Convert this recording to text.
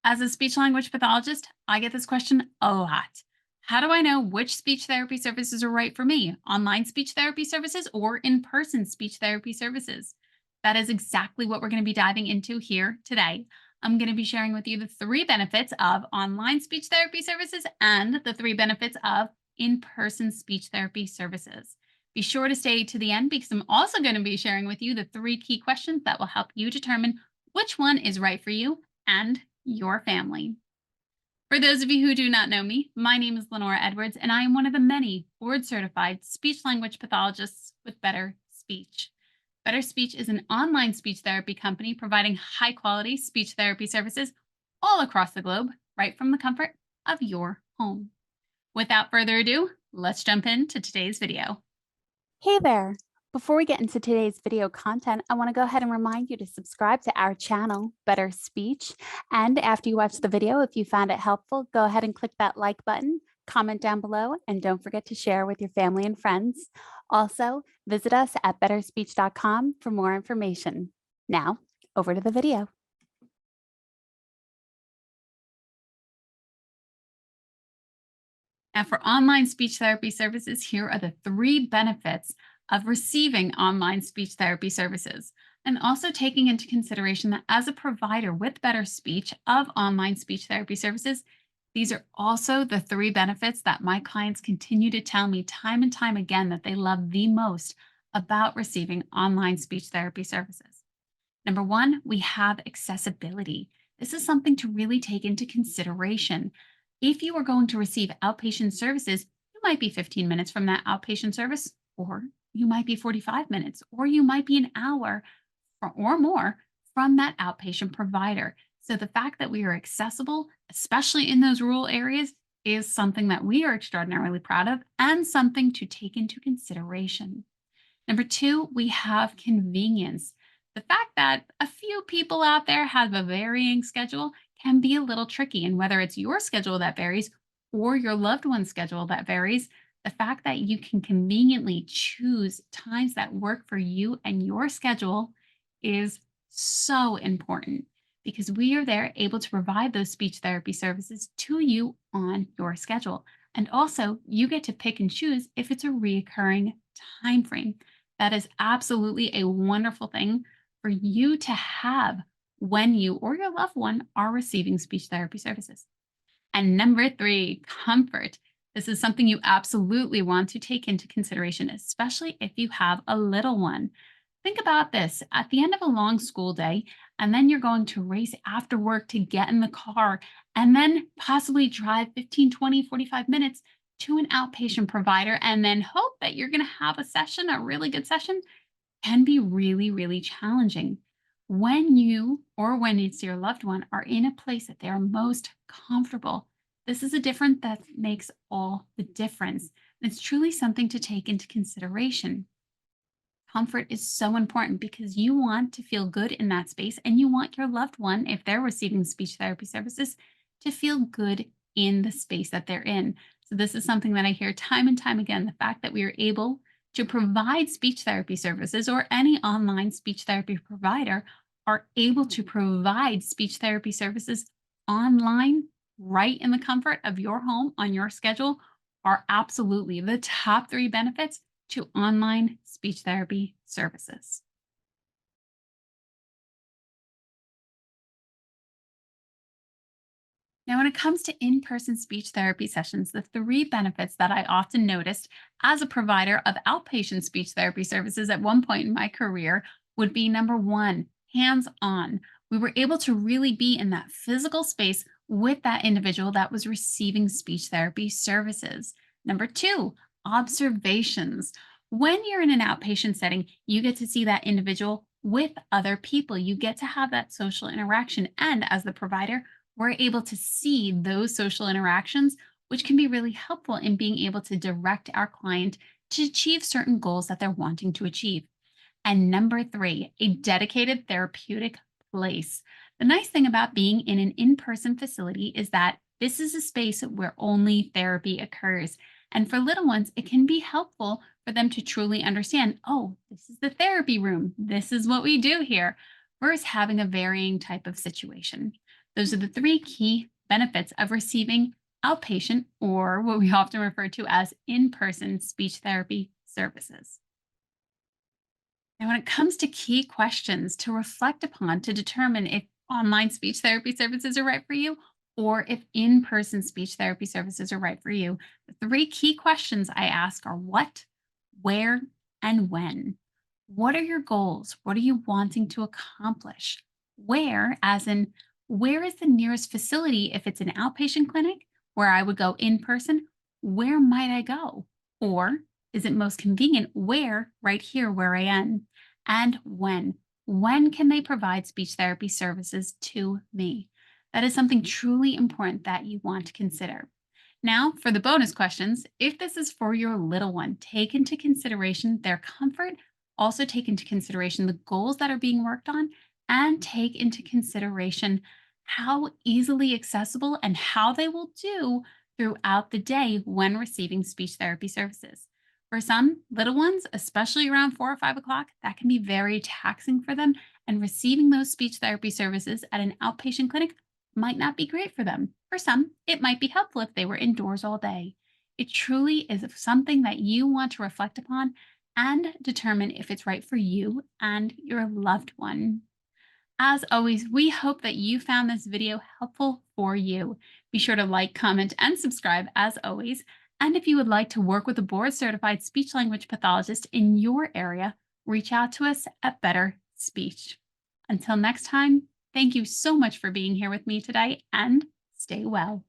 As a speech language pathologist, I get this question a lot. How do I know which speech therapy services are right for me? Online speech therapy services or in person speech therapy services? That is exactly what we're going to be diving into here today. I'm going to be sharing with you the three benefits of online speech therapy services and the three benefits of in person speech therapy services. Be sure to stay to the end because I'm also going to be sharing with you the three key questions that will help you determine which one is right for you and your family. For those of you who do not know me, my name is Lenora Edwards, and I am one of the many board certified speech language pathologists with Better Speech. Better Speech is an online speech therapy company providing high quality speech therapy services all across the globe, right from the comfort of your home. Without further ado, let's jump into today's video. Hey there! Before we get into today's video content, I want to go ahead and remind you to subscribe to our channel, Better Speech. And after you watch the video, if you found it helpful, go ahead and click that like button, comment down below, and don't forget to share with your family and friends. Also, visit us at betterspeech.com for more information. Now, over to the video. Now, for online speech therapy services, here are the three benefits of receiving online speech therapy services, and also taking into consideration that as a provider with Better Speech of online speech therapy services, these are also the three benefits that my clients continue to tell me time and time again that they love the most about receiving online speech therapy services. Number one, we have accessibility. This is something to really take into consideration. If you are going to receive outpatient services, you might be 15 minutes from that outpatient service, or you might be 45 minutes, or you might be an hour or more from that outpatient provider. So the fact that we are accessible, especially in those rural areas, is something that we are extraordinarily proud of and something to take into consideration. Number two, we have convenience. The fact that a few people out there have a varying schedule can be a little tricky. And whether it's your schedule that varies or your loved one's schedule that varies, the fact that you can conveniently choose times that work for you and your schedule is so important because we are there able to provide those speech therapy services to you on your schedule. And also, you get to pick and choose if it's a reoccurring time frame. That is absolutely a wonderful thing for you to have when you or your loved one are receiving speech therapy services. And number three, comfort. This is something you absolutely want to take into consideration, especially if you have a little one. Think about this at the end of a long school day, and then you're going to race after work to get in the car and then possibly drive 15, 20, 45 minutes to an outpatient provider and then hope that you're going to have a session, a really good session, can be really, really challenging. When you or when it's your loved one are in a place that they are most comfortable, this is a difference that makes all the difference. It's truly something to take into consideration. Comfort is so important because you want to feel good in that space and you want your loved one, if they're receiving speech therapy services, to feel good in the space that they're in. So, this is something that I hear time and time again, the fact that we are able to provide speech therapy services or any online speech therapy provider are able to provide speech therapy services online right in the comfort of your home on your schedule are absolutely the top three benefits to online speech therapy services. Now, when it comes to in person speech therapy sessions, the three benefits that I often noticed as a provider of outpatient speech therapy services at one point in my career would be number one, hands on. We were able to really be in that physical space with that individual that was receiving speech therapy services. Number two, observations. When you're in an outpatient setting, you get to see that individual with other people. You get to have that social interaction. And as the provider, we're able to see those social interactions, which can be really helpful in being able to direct our client to achieve certain goals that they're wanting to achieve. And number three, a dedicated therapeutic place. The nice thing about being in an in person facility is that this is a space where only therapy occurs. And for little ones, it can be helpful for them to truly understand, oh, this is the therapy room. This is what we do here, versus having a varying type of situation. Those are the three key benefits of receiving outpatient, or what we often refer to as in person speech therapy services. Now, when it comes to key questions to reflect upon to determine if online speech therapy services are right for you or if in person speech therapy services are right for you, the three key questions I ask are what, where, and when. What are your goals? What are you wanting to accomplish? Where, as in, where is the nearest facility if it's an outpatient clinic where I would go in person? Where might I go? Or is it most convenient where, right here where I am? And when? When can they provide speech therapy services to me? That is something truly important that you want to consider. Now, for the bonus questions, if this is for your little one, take into consideration their comfort, also take into consideration the goals that are being worked on, and take into consideration how easily accessible and how they will do throughout the day when receiving speech therapy services. For some little ones, especially around 4 or 5 o'clock, that can be very taxing for them. And receiving those speech therapy services at an outpatient clinic might not be great for them. For some, it might be helpful if they were indoors all day. It truly is something that you want to reflect upon and determine if it's right for you and your loved one. As always, we hope that you found this video helpful for you. Be sure to like, comment, and subscribe as always. And if you would like to work with a board certified speech language pathologist in your area, reach out to us at Better Speech. Until next time, thank you so much for being here with me today and stay well.